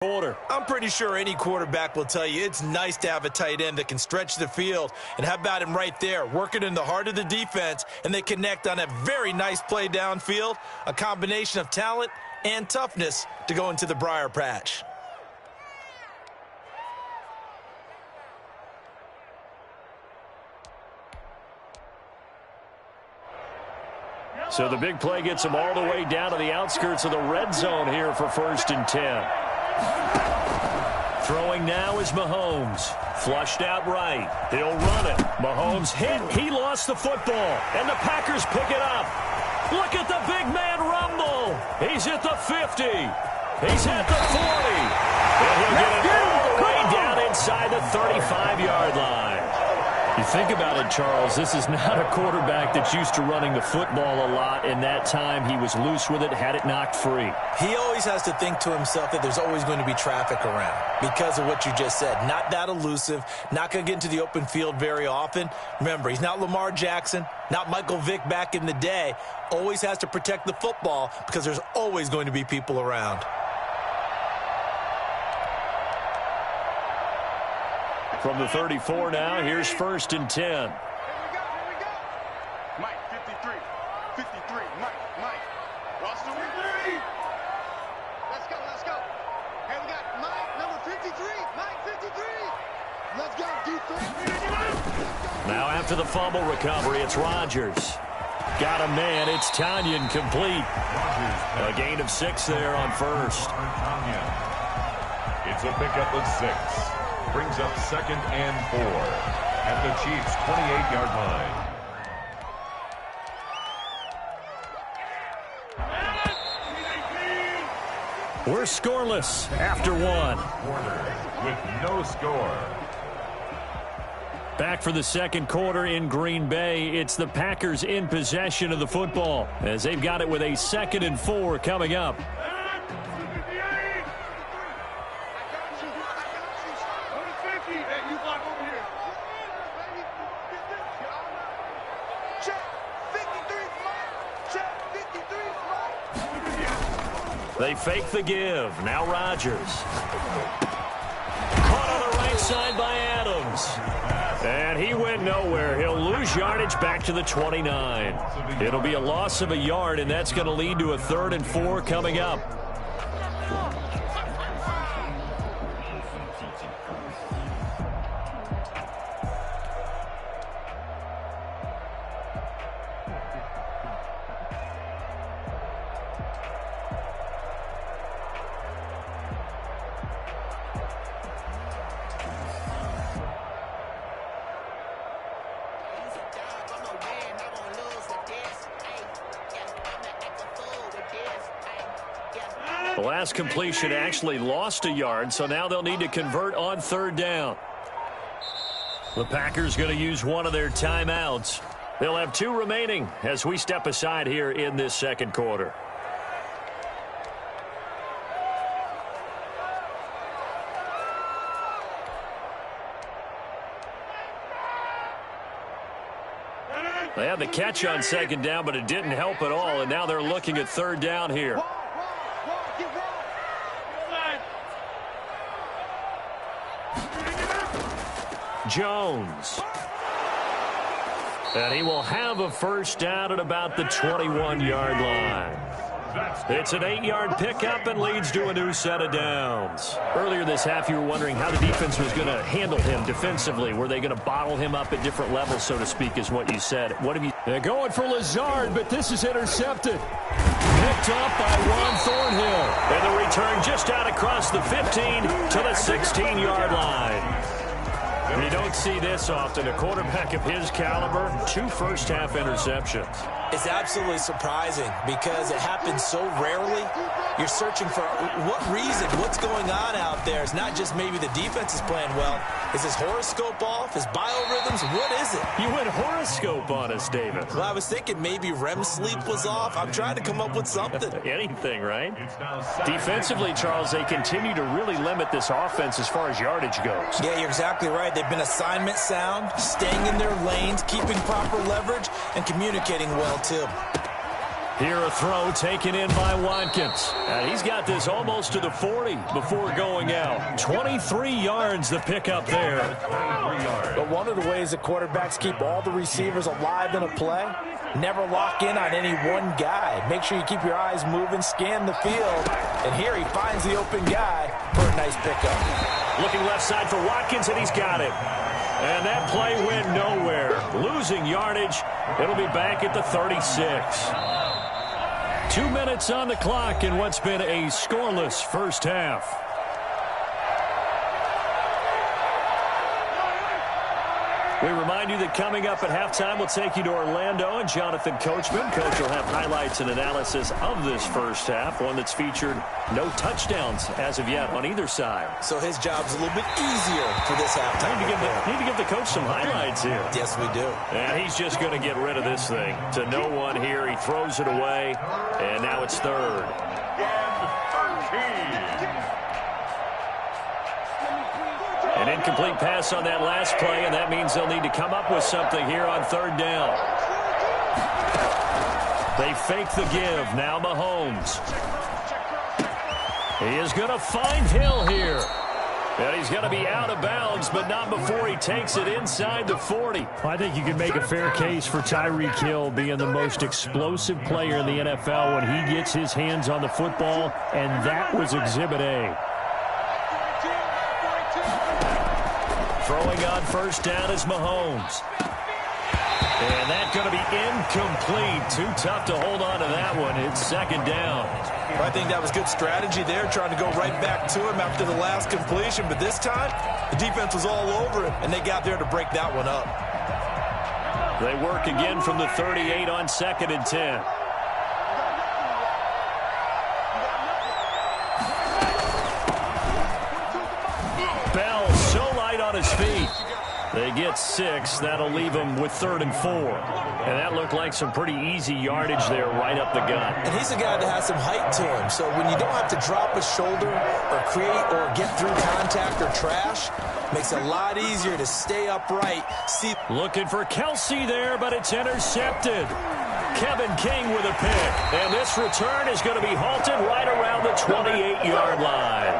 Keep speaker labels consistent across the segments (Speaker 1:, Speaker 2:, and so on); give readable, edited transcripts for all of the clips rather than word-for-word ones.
Speaker 1: quarter.
Speaker 2: I'm pretty sure any quarterback will tell you it's nice to have a tight end that can stretch the field. And how about him right there, working in the heart of the defense, and they connect on a very nice play downfield, a combination of talent and toughness to go into the briar patch.
Speaker 1: So the big play gets them all the way down to the outskirts of the red zone here for 1st and 10. Throwing now is Mahomes. Flushed out right. He'll run it. Mahomes hit. He lost the football. And the Packers pick it up. Look at the big man rumble. He's at the 50. He's at the 40. And he'll get it all the way down inside the 35-yard line. You think about it, Charles, this is not a quarterback that's used to running the football a lot, and that time he was loose with it, had it knocked free.
Speaker 2: He always has to think to himself that there's always going to be traffic around because of what you just said. Not that elusive, not going to get into the open field very often. Remember, he's not Lamar Jackson, not Michael Vick back in the day. Always has to protect the football because there's always going to be people around.
Speaker 1: From the 34 now, here's 1st and 10.
Speaker 3: Here we go. Mike, 53. 53, Mike. Watch the replay. Let's go. Hey, we got Mike, number 53. Mike, 53. Let's go, defense.
Speaker 1: Now after the fumble recovery, it's Rodgers. Got a man. It's Tanyan complete. A gain of 6 there on 1st.
Speaker 4: It's a pickup of 6. Brings up 2nd and 4 at the Chiefs' 28-yard line.
Speaker 1: We're scoreless after 1.
Speaker 4: Quarter with no score.
Speaker 1: Back for the 2nd quarter in Green Bay. It's the Packers in possession of the football as they've got it with a 2nd and 4 coming up. They fake the give. Now Rodgers. Caught on the right side by Adams. And he went nowhere. He'll lose yardage back to the 29. It'll be a loss of a yard, and that's going to lead to a 3rd and 4 coming up. The last completion actually lost a yard, so now they'll need to convert on 3rd down. The Packers going to use one of their timeouts. They'll have 2 remaining as we step aside here in this 2nd quarter. They had the catch on 2nd down, but it didn't help at all, and now they're looking at 3rd down here. Jones. And he will have a 1st down at about the 21-yard line. It's an 8-yard pickup and leads to a new set of downs. Earlier this half, you were wondering how the defense was going to handle him defensively. Were they going to bottle him up at different levels, so to speak, is what you said. What have you... They're going for Lazard, but this is intercepted. Picked up by Juan Thornhill. And the return just out across the 15 to the 16-yard line. You don't see this often. A quarterback of his caliber, 2 first-half interceptions.
Speaker 2: It's absolutely surprising because it happens so rarely. You're searching for what reason, what's going on out there. It's not just maybe the defense is playing well. Is his horoscope off? His biorhythms? What is it?
Speaker 1: You went horoscope on us, David.
Speaker 2: Well, I was thinking maybe REM sleep was off. I'm trying to come up with something.
Speaker 1: Anything, right? Defensively, Charles, they continue to really limit this offense as far as yardage goes.
Speaker 2: Yeah, you're exactly right. They've been assignment sound, staying in their lanes, keeping proper leverage, and communicating well, too.
Speaker 1: Here a throw taken in by Watkins. And he's got this almost to the 40 before going out. 23 yards the pickup there.
Speaker 2: But one of the ways that quarterbacks keep all the receivers alive in a play, never lock in on any one guy. Make sure you keep your eyes moving, scan the field. And here he finds the open guy for a nice pickup.
Speaker 1: Looking left side for Watkins, and he's got it. And that play went nowhere. Losing yardage. It'll be back at the 36. 2 minutes on the clock in what's been a scoreless first half. We remind you that coming up at halftime, we'll take you to Orlando and Jonathan Coachman. Coach will have highlights and analysis of this first half, one that's featured no touchdowns as of yet on either side.
Speaker 2: So his job's a little bit easier for this halftime.
Speaker 1: Need to give the coach some highlights here.
Speaker 2: Yes, we do.
Speaker 1: And he's just going to get rid of this thing. To no one here. He throws it away, and now it's third. An incomplete pass on that last play, and that means they'll need to come up with something here on third down. They fake the give. Now Mahomes. He is going to find Hill here. And he's going to be out of bounds, but not before he takes it inside the 40.
Speaker 5: I think you can make a fair case for Tyreek Hill being the most explosive player in the NFL when he gets his hands on the football, and that was Exhibit A.
Speaker 1: Throwing on first down is Mahomes. And that's going to be incomplete. Too tough to hold on to that one. It's second down.
Speaker 2: Well, I think that was good strategy there, trying to go right back to him after the last completion. But this time, the defense was all over him, and they got there to break that one up.
Speaker 1: They work again from the 38 on 2nd and 10. Bell so light on his feet. They get 6. That'll leave them with 3rd and 4. And that looked like some pretty easy yardage there right up the gut.
Speaker 2: And he's a guy that has some height to him. So when you don't have to drop a shoulder or create or get through contact or trash, makes it a lot easier to stay upright.
Speaker 1: Looking for Kelsey there, but it's intercepted. Kevin King with a pick. And this return is going to be halted right around the 28-yard line.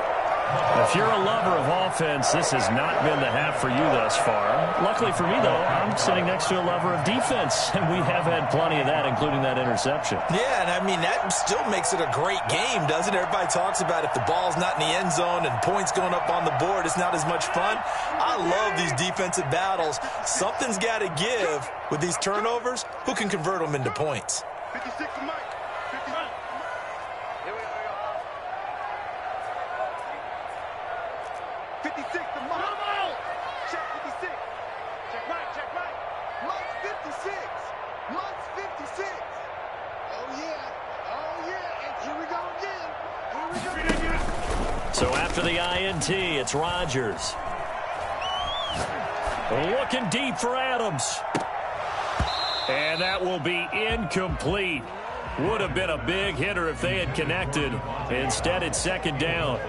Speaker 1: If you're a lover of offense, this has not been the half for you thus far. Luckily for me, though, I'm sitting next to a lover of defense, and we have had plenty of that, including that interception.
Speaker 2: Yeah, and I mean, that still makes it a great game, doesn't it? Everybody talks about if the ball's not in the end zone and points going up on the board, it's not as much fun. I love these defensive battles. Something's got to give with these turnovers. Who can convert them into points?
Speaker 3: 56 to Mike. 56. Here we go. 56 to Mike. Check 56. Check right. Mike's 56. Mike's 56. Oh, yeah. And here we go again.
Speaker 1: So after the INT, it's Rodgers. Looking deep for Adams. And that will be incomplete. Would have been a big hitter if they had connected. Instead, it's second down.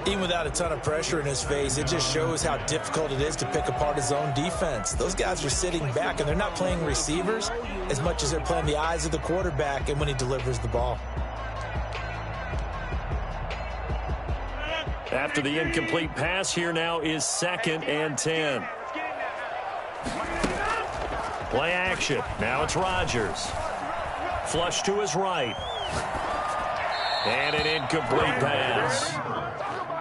Speaker 2: Even without a ton of pressure in his face, it just shows how difficult it is to pick apart his own defense. Those guys are sitting back, and they're not playing receivers as much as they're playing the eyes of the quarterback and when he delivers the ball.
Speaker 1: After the incomplete pass, here now is 2nd and 10. Play action. Now it's Rodgers. Flush to his right. And an incomplete pass.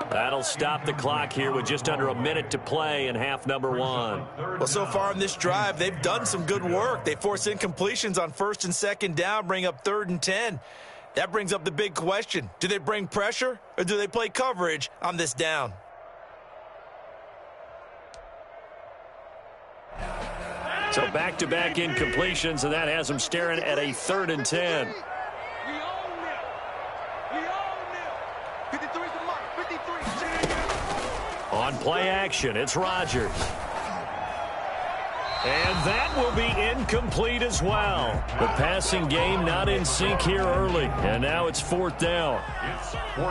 Speaker 1: That'll stop the clock here with just under a minute to play in half number 1.
Speaker 2: Well, so far in this drive, they've done some good work. They force incompletions on 1st and 2nd down, bring up 3rd and 10. That brings up the big question. Do they bring pressure or do they play coverage on this down?
Speaker 1: So back-to-back incompletions, and that has them staring at a 3rd and 10.
Speaker 3: We own it. 53 to Mike. 53.
Speaker 1: On play action, it's Rodgers. And that will be incomplete as well. The passing game not in sync here early, and now it's 4th down.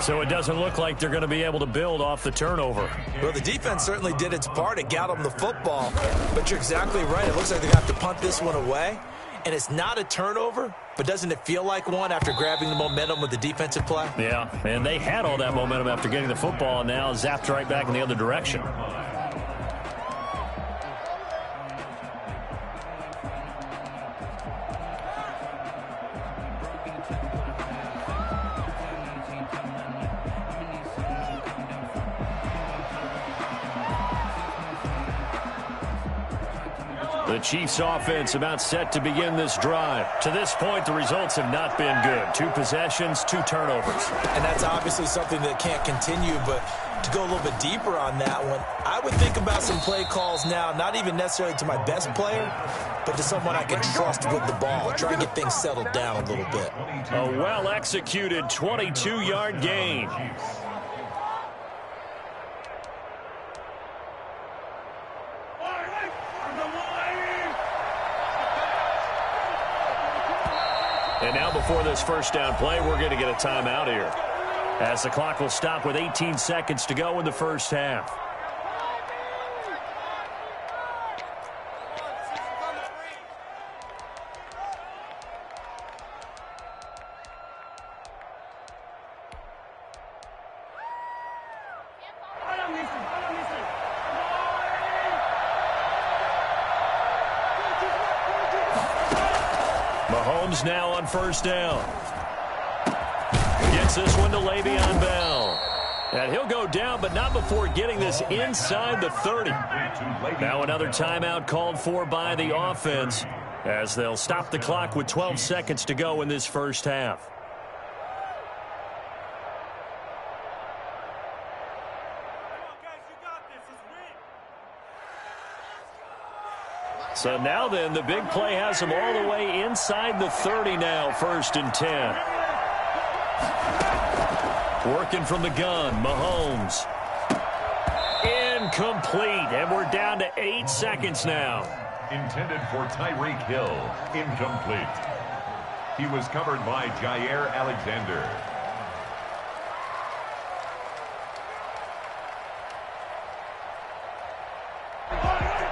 Speaker 1: So it doesn't look like they're going to be able to build off the turnover.
Speaker 2: Well, the defense certainly did its part. It got them the football. But you're exactly right. It looks like they're going to have to punt this one away. and it's not a turnover, but doesn't it feel like one after grabbing the momentum with the defensive play?
Speaker 5: Yeah, and they had all that momentum after getting the football, and now zapped right back in the other direction. The Chiefs offense about set to begin this drive. To this point, the results have not been good. 2 possessions, 2 turnovers.
Speaker 2: And that's obviously something that can't continue, but to go a little bit deeper on that one, I would think about some play calls now, not even necessarily to my best player, but to someone I can trust with the ball. Try and get things settled down a little bit.
Speaker 1: A well-executed 22-yard gain. And now before this first down play, we're going to get a timeout here, as the clock will stop with 18 seconds to go in the first half. Mahomes now on first down. Gets this one to Le'Veon Bell. And he'll go down, but not before getting this inside the 30. Now another timeout called for by the offense, as they'll stop the clock with 12 seconds to go in this first half. So now then, the big play has him all the way inside the 30 now, 1st and 10. Working from the gun, Mahomes. Incomplete, and we're down to 8 seconds now.
Speaker 4: Intended for Tyreek Hill. Incomplete. He was covered by Jair Alexander.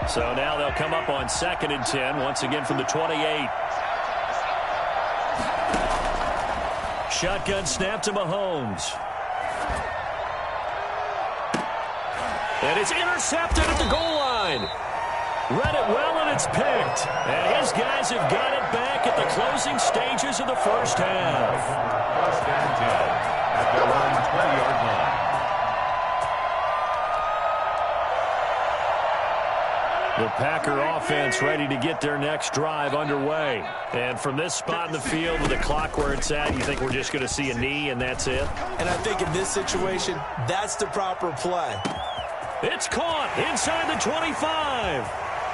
Speaker 1: So now they'll come up on 2nd and 10, once again from the 28. Shotgun snap to Mahomes. And it's intercepted at the goal line. Read it well, and it's picked. And his guys have got it back at the closing stages of the first half.
Speaker 4: 1st and 10 at their own 20-yard line.
Speaker 1: The Packer offense ready to get their next drive underway. And from this spot in the field with the clock where it's at, you think we're just going to see a knee and that's it?
Speaker 2: And I think in this situation, that's the proper play.
Speaker 1: It's caught inside the 25.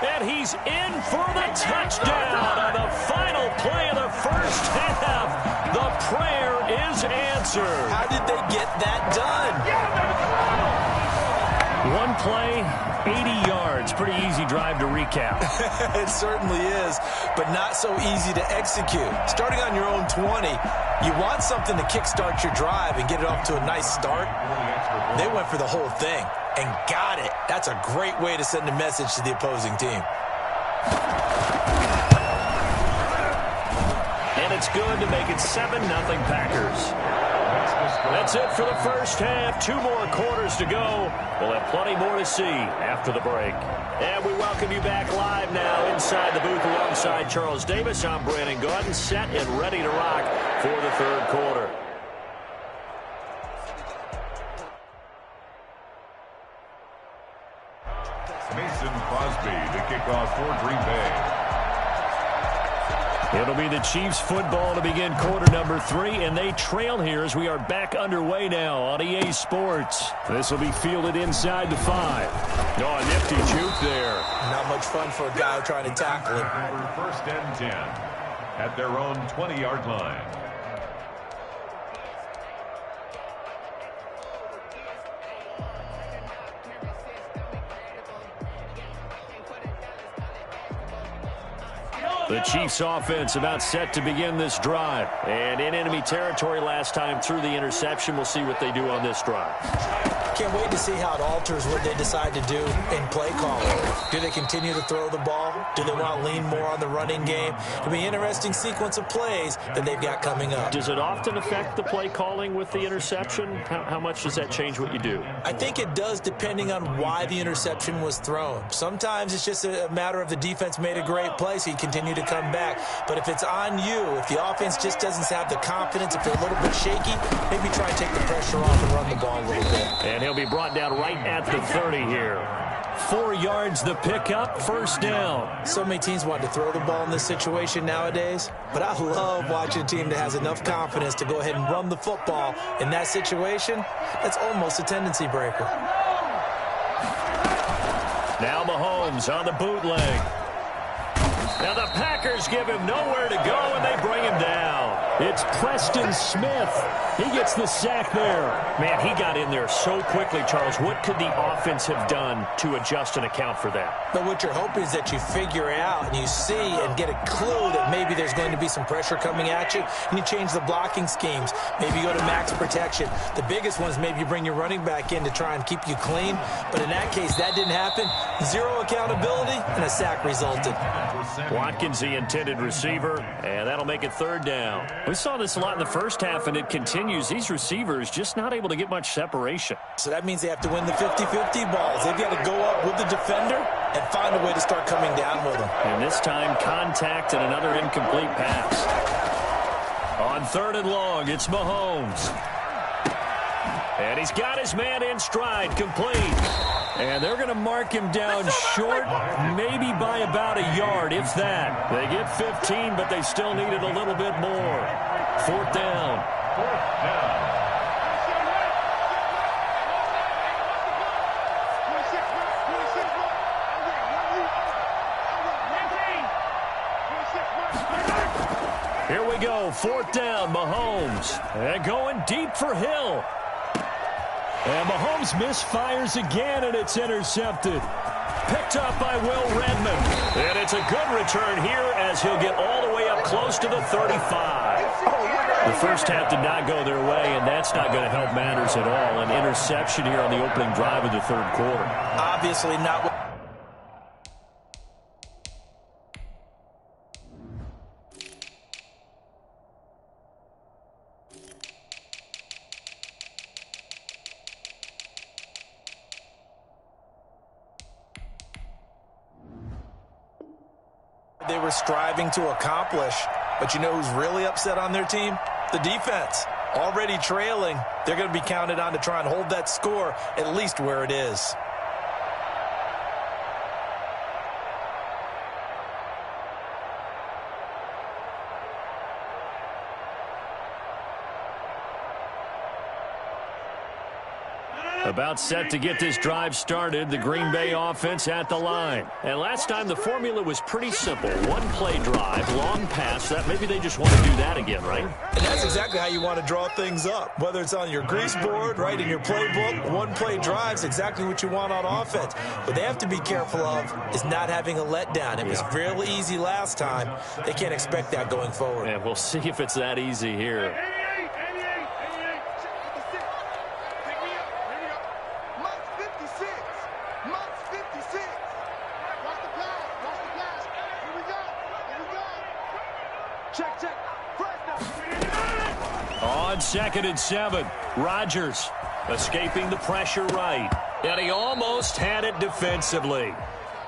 Speaker 1: And he's in for the touchdown on the final play of the first half. The prayer is answered.
Speaker 2: How did they get that done?
Speaker 1: One play, 80 yards. Pretty easy drive to recap.
Speaker 2: It certainly is, but not so easy to execute. Starting on your own 20, you want something to kickstart your drive and get it off to a nice start. They went for the whole thing and got it. That's a great way to send a message to the opposing team.
Speaker 1: And it's good to make it 7-0 Packers. That's it for the first half. 2 more quarters to go. We'll have plenty more to see after the break. And we welcome you back live now inside the booth alongside Charles Davis. I'm Brandon Gaudin, set and ready to rock for the 3rd quarter.
Speaker 4: Mason Crosby to kick off for Green Bay.
Speaker 1: It'll be the Chiefs football to begin quarter number 3, and they trail here as we are back underway now on EA Sports. This will be fielded inside the 5. Oh, a nifty juke there.
Speaker 2: Not much fun for a guy trying to tackle it.
Speaker 4: 1st and 10 at their own 20-yard line.
Speaker 1: The Chiefs offense about set to begin this drive. And in enemy territory last time through the interception. We'll see what they do on this drive.
Speaker 2: Can't wait to see how it alters what they decide to do in play calling. Do they continue to throw the ball? Do they want to lean more on the running game? It'll be an interesting sequence of plays that they've got coming up.
Speaker 1: Does it often affect the play calling with the interception? How much does that change what you do?
Speaker 2: I think it does, depending on why the interception was thrown. Sometimes it's just a matter of the defense made a great play, so you continue to come back. But if it's on you, if the offense just doesn't have the confidence, if they're a little bit shaky, maybe try and take the pressure off and run the ball a little bit.
Speaker 1: And he'll be brought down right at the 30 here. 4 yards the pickup, first down.
Speaker 2: So many teams want to throw the ball in this situation nowadays, but I love watching a team that has enough confidence to go ahead and run the football in that situation. That's almost a tendency breaker.
Speaker 1: Now Mahomes on the bootleg. Now the Packers give him nowhere to go, and they bring him down. It's Preston Smith. He gets the sack there. Man, he got in there so quickly, Charles. What could the offense have done to adjust and account for that?
Speaker 2: But what you're hoping is that you figure out and you see and get a clue that maybe there's going to be some pressure coming at you, and you change the blocking schemes. Maybe you go to max protection. The biggest one is maybe you bring your running back in to try and keep you clean. But in that case, that didn't happen. Zero accountability, and a sack resulted.
Speaker 1: Watkins, the intended receiver, and that'll make it third down. We saw this a lot in the first half, and it continues. These receivers just not able to get much separation.
Speaker 2: So that means they have to win the 50-50 balls. They've got to go up with the defender and find a way to start coming down with them.
Speaker 1: And this time, contact and another incomplete pass. On third and long, it's Mahomes. And he's got his man in stride, complete. And they're going to mark him down short, maybe by about a yard, if that. They get 15, but they still needed a little bit more. Fourth down. Here we go, fourth down, Mahomes. And going deep for Hill. And Mahomes misfires again, and it's intercepted. Picked up by Will Redmond. And it's a good return here as he'll get all the way up close to the 35. The first half did not go their way, and that's not going to help matters at all. An interception here on the opening drive of the third quarter.
Speaker 2: Obviously not. They were striving to accomplish. But you know who's really upset on their team? The defense. Already trailing. They're going to be counted on to try and hold that score at least where it is.
Speaker 1: About set to get this drive started, the Green Bay offense at the line. And last time the formula was pretty simple. One-play drive, long pass. That maybe they just want to do that again, right?
Speaker 2: And that's exactly how you want to draw things up. Whether it's on your grease board, right, in your playbook, one-play drives, exactly what you want on offense. What they have to be careful of is not having a letdown. It was really easy last time. They can't expect that going forward.
Speaker 1: And we'll see if it's that easy here. On 2nd and 7, Rodgers escaping the pressure right. And he almost had it defensively.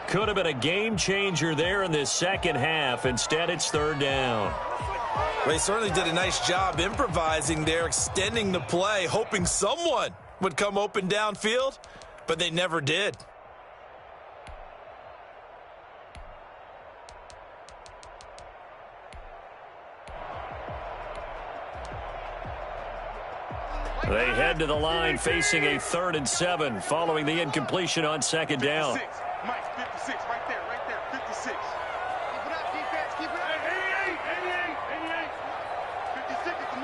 Speaker 1: Could have been a game changer there in this second half. Instead, it's third down.
Speaker 2: Well, he certainly did a nice job improvising there, extending the play, hoping someone would come open downfield, but they never did.
Speaker 1: They head to the line facing a 3rd and 7 following the incompletion on 2nd down.
Speaker 3: 56. Mike, 56, right there, 56. Keep it up, defense, keep it up. 56 is the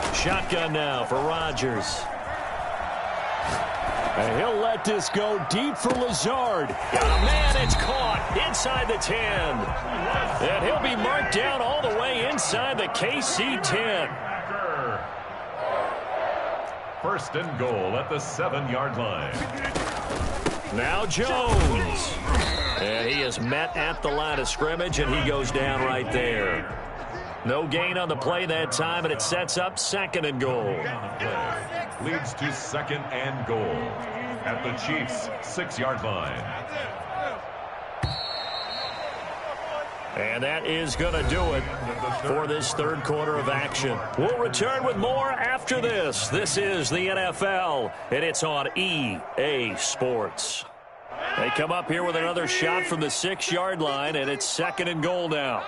Speaker 3: Mike.
Speaker 1: Shotgun now for Rodgers. And he'll let this go deep for Lazard. Got a man, it's caught inside the 10. And he'll be marked down all the way inside the KC 10.
Speaker 4: First and goal at the 7-yard line.
Speaker 1: Now Jones. And he is met at the line of scrimmage, and he goes down right there. No gain on the play that time, and it sets up second and goal.
Speaker 4: Leads to second and goal at the Chiefs' 6-yard line.
Speaker 1: And that is going to do it for this third quarter of action. We'll return with more after this. This is the NFL, and it's on EA Sports. They come up here with another shot from the 6-yard line, and it's second and goal now.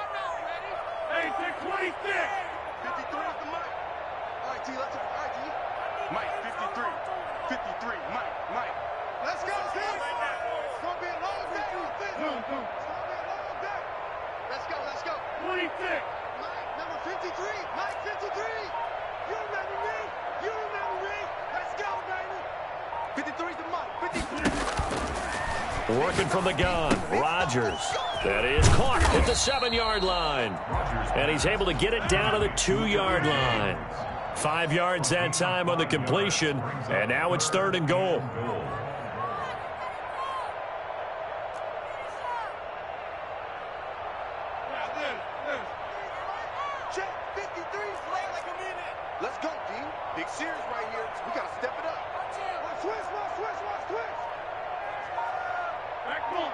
Speaker 1: Working from the gun, Rodgers. That is caught at the 7-yard line. And he's able to get it down to the 2-yard line. 5 yards that time on the completion, and now it's third and goal.
Speaker 3: Let's go, D. Big series right here. We got to step it up. Switch. Back one.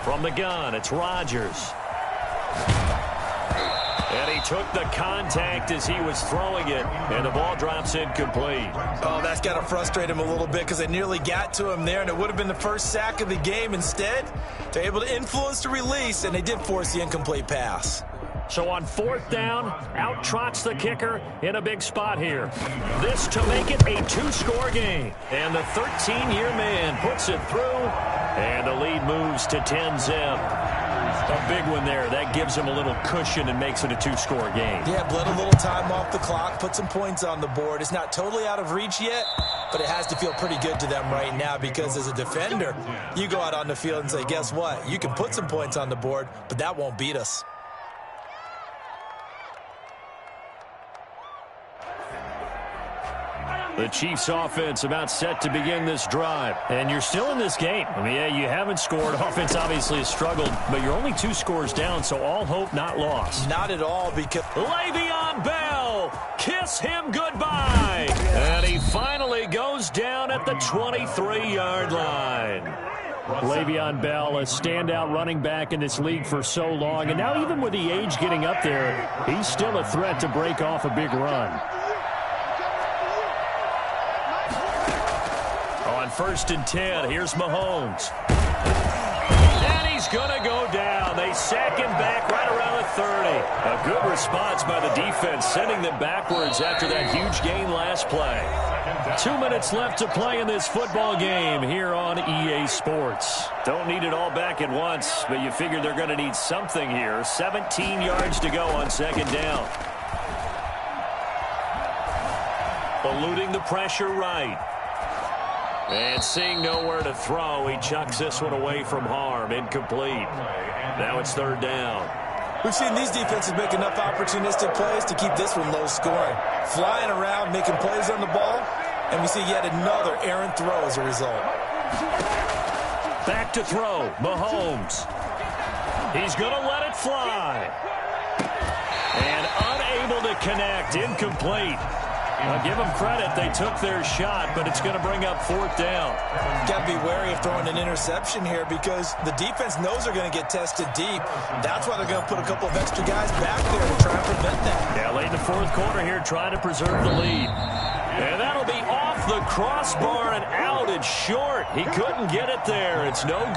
Speaker 1: From the gun, it's Rodgers. And he took the contact as he was throwing it, and the ball drops incomplete.
Speaker 2: Oh, that's got to frustrate him a little bit because they nearly got to him there, and it would have been the first sack of the game. Instead, they're able to influence the release, and they did force the incomplete pass.
Speaker 1: So on fourth down, out trots the kicker in a big spot here. This to make it a 2-score game. And the 13-year man puts it through, and the lead moves to 10-zip. A big one there. That gives him a little cushion and makes it a 2-score game.
Speaker 2: Yeah, bled a little time off the clock, put some points on the board. It's not totally out of reach yet, but it has to feel pretty good to them right now because as a defender, you go out on the field and say, guess what? You can put some points on the board, but that won't beat us.
Speaker 1: The Chiefs offense about set to begin this drive. And you're still in this game. I mean, yeah, you haven't scored. Offense obviously has struggled, but you're only 2 scores down, so all hope not lost.
Speaker 2: Not at all because
Speaker 1: Le'Veon Bell, kiss him goodbye. And he finally goes down at the 23-yard line. Le'Veon Bell, a standout running back in this league for so long, and now even with the age getting up there, he's still a threat to break off a big run. On 1st and 10, here's Mahomes. And he's going to go down. They sack him back right around the 30. A good response by the defense, sending them backwards after that huge gain last play. 2 minutes left to play in this football game here on EA Sports. Don't need it all back at once, but you figure they're going to need something here. 17 yards to go on 2nd down. Eluding the pressure right. And seeing nowhere to throw, he chucks this one away from harm. Incomplete. Now it's 3rd down.
Speaker 2: We've seen these defenses make enough opportunistic plays to keep this one low scoring. Flying around, making plays on the ball, and we see yet another errant throw as a result.
Speaker 1: Back to throw, Mahomes. He's going to let it fly. And unable to connect, incomplete. I'll give them credit. They took their shot, but it's going to bring up 4th down.
Speaker 2: Got to be wary of throwing an interception here because the defense knows they're going to get tested deep. That's why they're going to put a couple of extra guys back there to try and prevent that.
Speaker 1: Yeah, late in the 4th quarter here, trying to preserve the lead. And that'll be off the crossbar and out. It's short. He couldn't get it there. It's no